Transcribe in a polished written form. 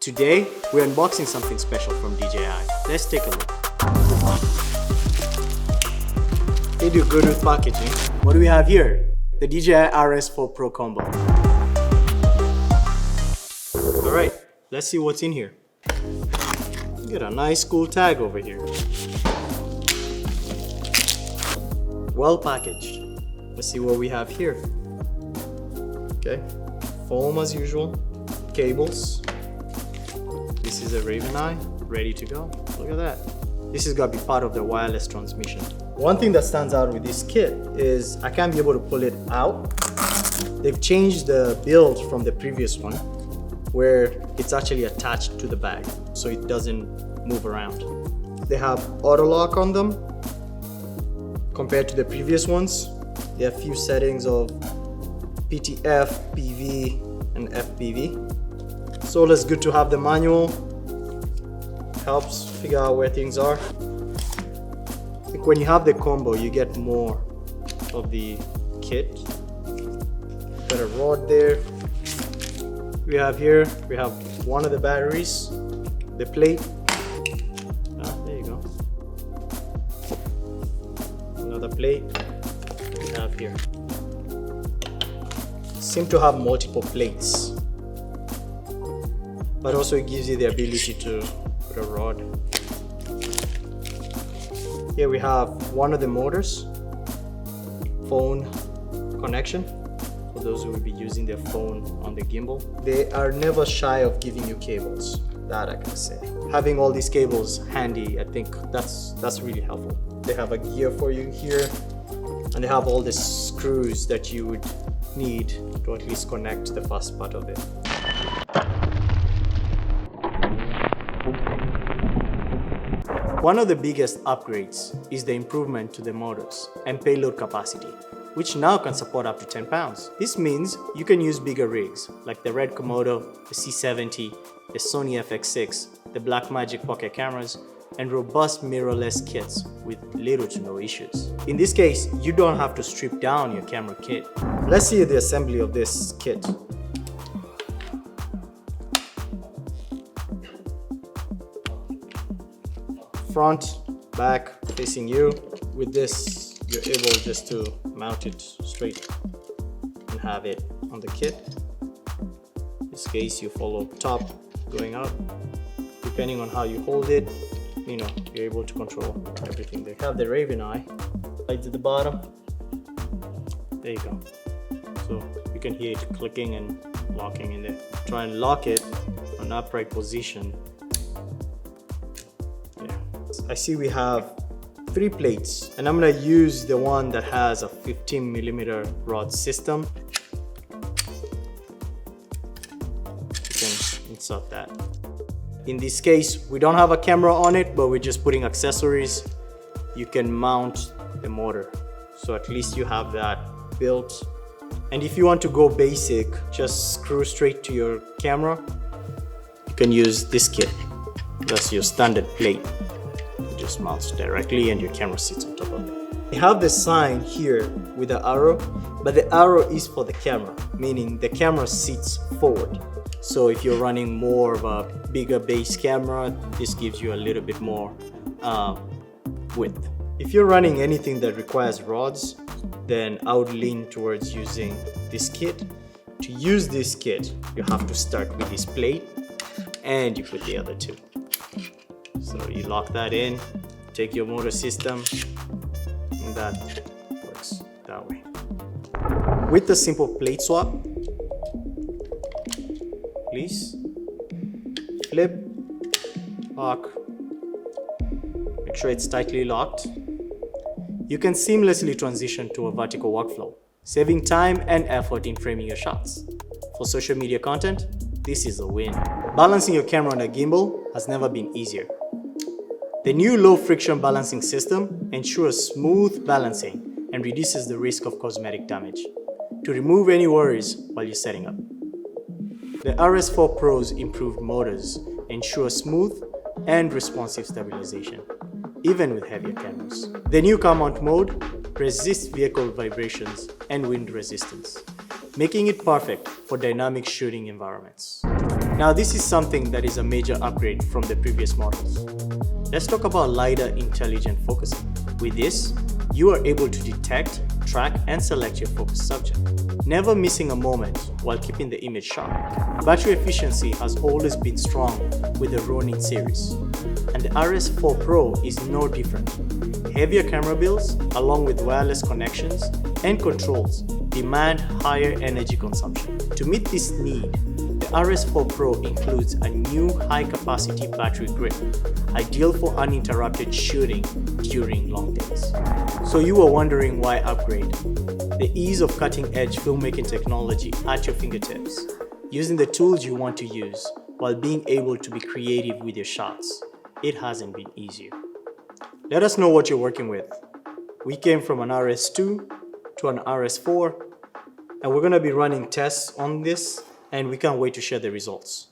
Today, we're unboxing something special from DJI. Let's take a look. They do good with packaging. What do we have here? The DJI RS4 Pro Combo. Alright, let's see what's in here. Get a nice cool tag over here. Well packaged. Let's see what we have here. Okay, foam as usual, cables. This is a Raven Eye, ready to go. Look at that. This is gonna be part of the wireless transmission. One thing that stands out with this kit is I can't be able to pull it out. They've changed the build from the previous one where it's actually attached to the bag so it doesn't move around. They have auto lock on them compared to the previous ones. There are a few settings of PTF, PV, and FPV. So it's good to have the manual. Helps figure out where things are. I think when you have the combo, you get more of the kit. Got a rod there. We have one of the batteries, the plate. There you go. Another plate we have here. Seem to have multiple plates, but also it gives you the ability to put a rod. Here we have one of the motors, phone connection, for those who will be using their phone on the gimbal. They are never shy of giving you cables, that I can say. Having all these cables handy, I think that's really helpful. They have a gear for you here, and they have all the screws that you would need to at least connect the first part of it. One of the biggest upgrades is the improvement to the motors and payload capacity, which now can support up to 10 pounds. This means you can use bigger rigs like the Red Komodo, the C70, the Sony FX6, the Blackmagic pocket cameras, and robust mirrorless kits with little to no issues. In this case, you don't have to strip down your camera kit. Let's see the assembly of this kit. Front, back, facing you. With this, you're able just to mount it straight and have it on the kit. In this case, you follow top going up. Depending on how you hold it, you're able to control everything. They have the Raven Eye right at the bottom. There you go. So you can hear it clicking and locking in there. Try and lock it on upright position. There. I see we have 3 plates, and I'm gonna use the one that has a 15mm rod system. You can insert that. In this case, we don't have a camera on it, but we're just putting accessories. You can mount the motor, so at least you have that built. And if you want to go basic, just screw straight to your camera, you can use this kit. That's your standard plate. It just mounts directly and your camera sits on top of it. We have the sign here with the arrow, but the arrow is for the camera, meaning the camera sits forward. So if you're running more of a bigger base camera, this gives you a little bit more width. If you're running anything that requires rods, then I would lean towards using this kit. To use this kit, you have to start with this plate and you put the other 2. So you lock that in, take your motor system, and that works that way. With the simple plate swap, please flip, lock, make sure it's tightly locked. You can seamlessly transition to a vertical workflow, saving time and effort in framing your shots. For social media content, this is a win. Balancing your camera on a gimbal has never been easier. The new low-friction balancing system ensures smooth balancing and reduces the risk of cosmetic damage to remove any worries while you're setting up. The RS4 Pro's improved motors ensure smooth and responsive stabilization, even with heavier cameras. The new car mount mode resists vehicle vibrations and wind resistance, making it perfect for dynamic shooting environments. Now this is something that is a major upgrade from the previous models. Let's talk about LiDAR intelligent focusing. With this, you are able to detect, track, and select your focus subject, never missing a moment while keeping the image sharp. Battery efficiency has always been strong with the Ronin series, and the RS4 Pro is no different. Heavier camera builds, along with wireless connections and controls, demand higher energy consumption. To meet this need, the RS4 Pro includes a new high-capacity battery grip, ideal for uninterrupted shooting during long days. So you were wondering why upgrade? The ease of cutting-edge filmmaking technology at your fingertips, using the tools you want to use while being able to be creative with your shots. It hasn't been easier. Let us know what you're working with. We came from an RS2 to an RS4, and we're going to be running tests on this, and we can't wait to share the results.